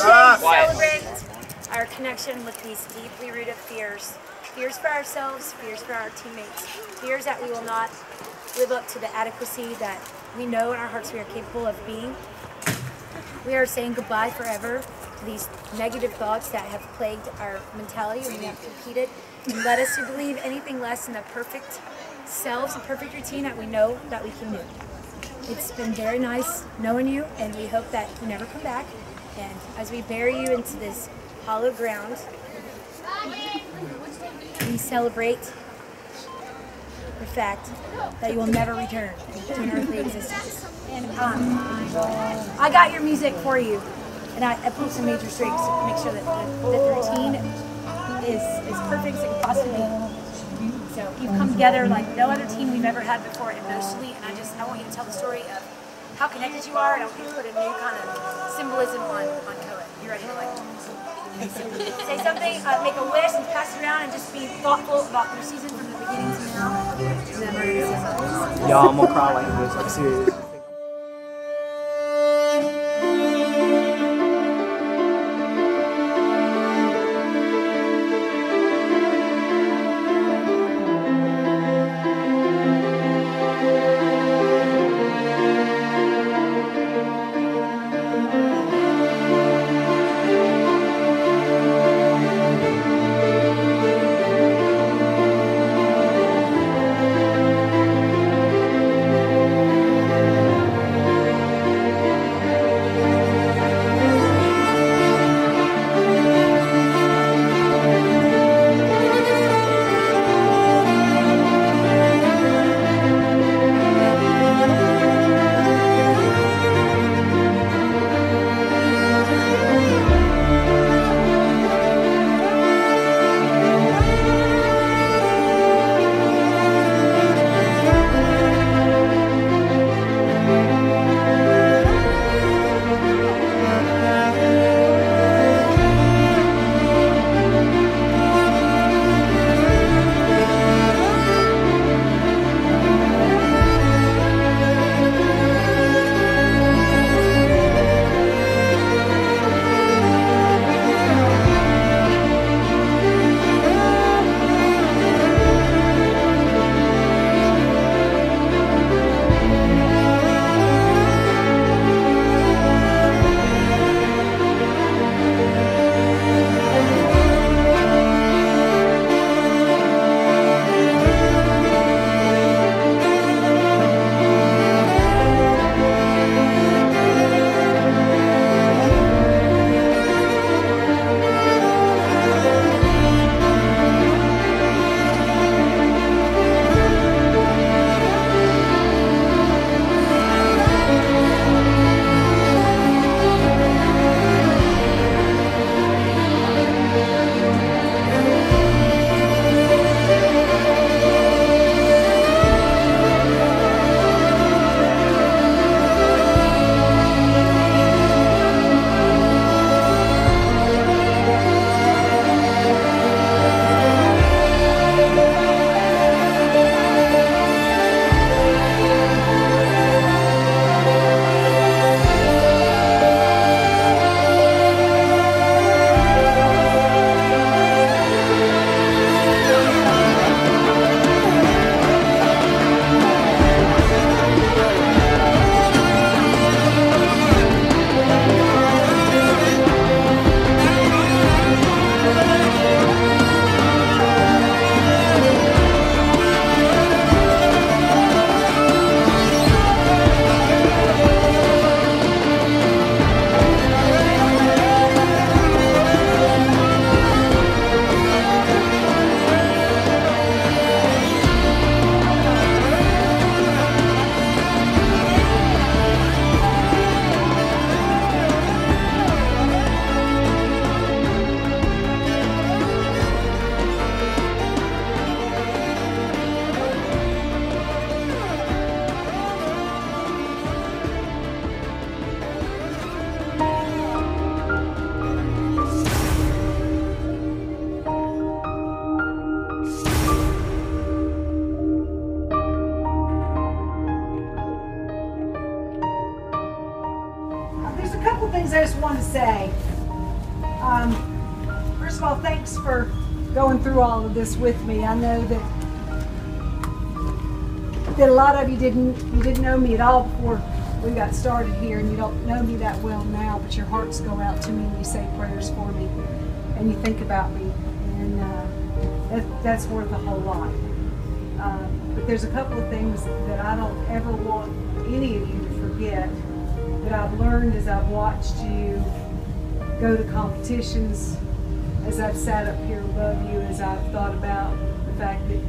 celebrate our connection with these deeply rooted fears. Fears for ourselves, fears for our teammates, fears that we will not live up to the adequacy that we know in our hearts we are capable of being. We are saying goodbye forever to these negative thoughts that have plagued our mentality when we have competed and led us to believe anything less than the perfect selves and perfect routine that we know that we can do. It's been very nice knowing you, and we hope that you never come back. And as we bury you into this hollow ground, we celebrate the fact that you will never return to an earthly existence. And I got your music for you, and I pulled some major strings to make sure that the routine is as perfect as it can possibly be. So you've come together like no other team we've ever had before emotionally, and I want you to tell the story of how connected you are, and I want you to put a new kind of symbolism on Coed. You ready to say something, make a wish, and pass it around, and just be thoughtful about your season from the beginning to now. And then we're gonna say something. Y'all, I'm gonna cry like this, like serious. things I just want to say. First of all, thanks for going through all of this with me. I know that a lot of you didn't know me at all before we got started here, and you don't know me that well now, but your hearts go out to me and you say prayers for me and you think about me, and that's worth a whole lot. But there's a couple of things that I don't ever want any of you to forget that I've learned as I've watched you go to competitions, as I've sat up here above you, as I've thought about the fact that,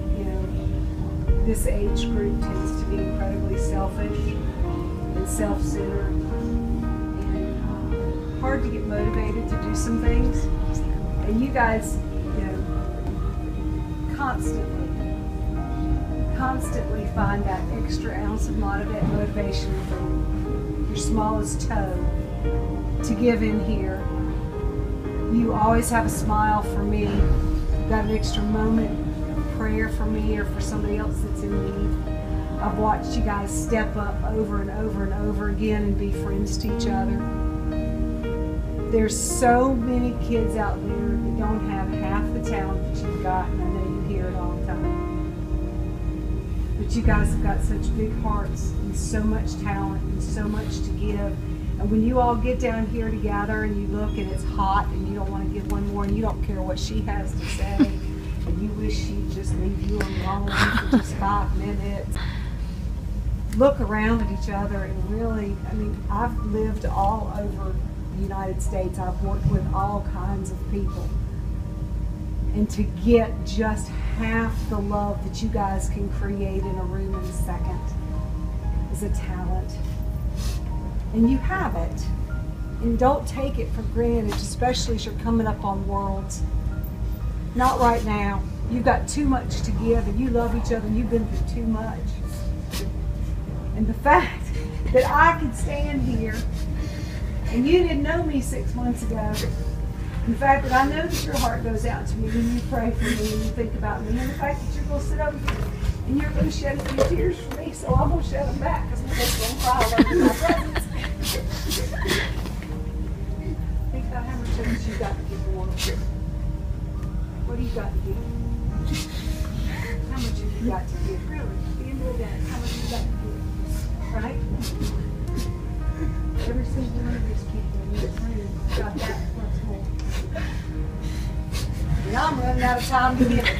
this age group tends to be incredibly selfish and self-centered and hard to get motivated to do some things. And you guys, constantly find that extra ounce of motivation from your smallest toe to give in here. You always have a smile for me. You've got an extra moment of prayer for me or for somebody else that's in need. I've watched you guys step up over and over and over again and be friends to each other. There's so many kids out there that don't have half the talent that you've got, and I know you hear it all the time. But you guys have got such big hearts and so much talent and so much to give. And when you all get down here together and you look and it's hot and you don't want to give one more and you don't care what she has to say and you wish she'd just leave you alone for just 5 minutes, look around at each other and really, I've lived all over the United States. I've worked with all kinds of people. And to get just half the love that you guys can create in a room in a second is a talent. And you have it. And don't take it for granted, especially as you're coming up on Worlds. Not right now. You've got too much to give and you love each other and you've been through too much. And the fact that I could stand here and you didn't know me 6 months ago, and the fact that I know that your heart goes out to me when you pray for me and you think about me, and the fact that you're going to sit over here and you're going to shed a few tears for me, so I'm going to shed them back because I'm just going to cry all over my presence. Think about how much of this you got to give the world. What do you got to give? How much have you got to give? Really? At the end of the day, how much have you got to give? Right? Every single one of these people in this room got that plus more. And I'm running out of time to give it.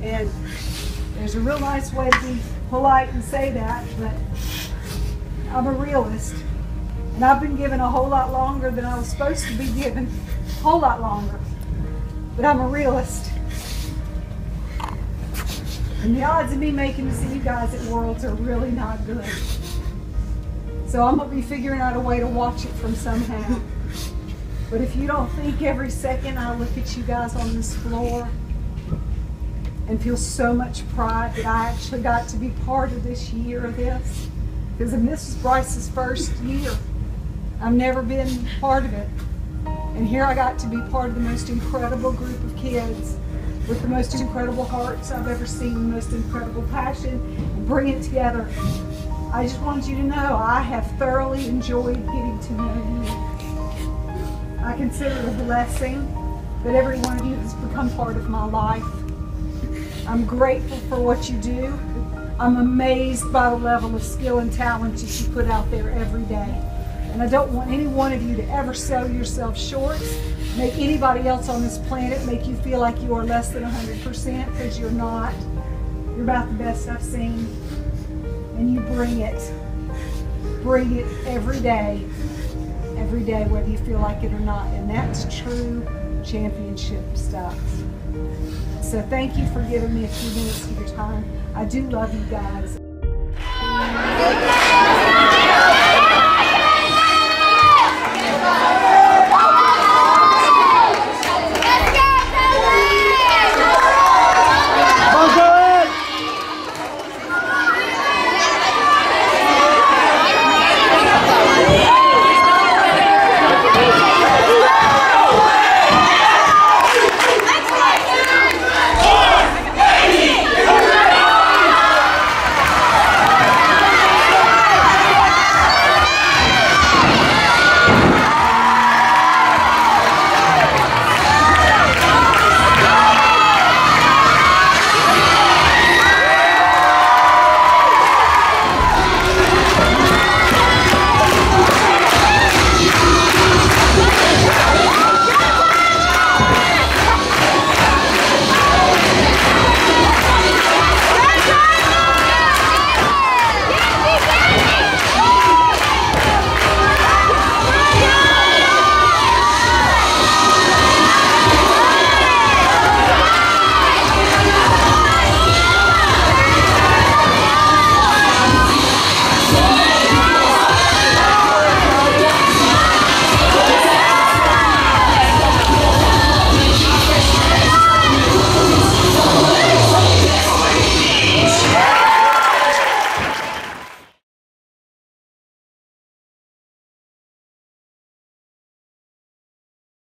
And there's a real nice way to be polite and say that, but I'm a realist. And I've been given a whole lot longer than I was supposed to be given. A whole lot longer. But I'm a realist. And the odds of me making to see you guys at Worlds are really not good. So I'm going to be figuring out a way to watch it from somehow. But if you don't think every second I look at you guys on this floor and feel so much pride that I actually got to be part of this year of this, because this is Bryce's first year. I've never been part of it. And here I got to be part of the most incredible group of kids with the most incredible hearts I've ever seen, the most incredible passion, and bring it together. I just want you to know I have thoroughly enjoyed getting to know you. I consider it a blessing that every one of you has become part of my life. I'm grateful for what you do. I'm amazed by the level of skill and talent that you put out there every day. And I don't want any one of you to ever sell yourself short, make anybody else on this planet make you feel like you are less than 100%, because you're not. You're about the best I've seen. And you bring it every day, whether you feel like it or not. And that's true championship stuff. So thank you for giving me a few minutes of your time. I do love you guys.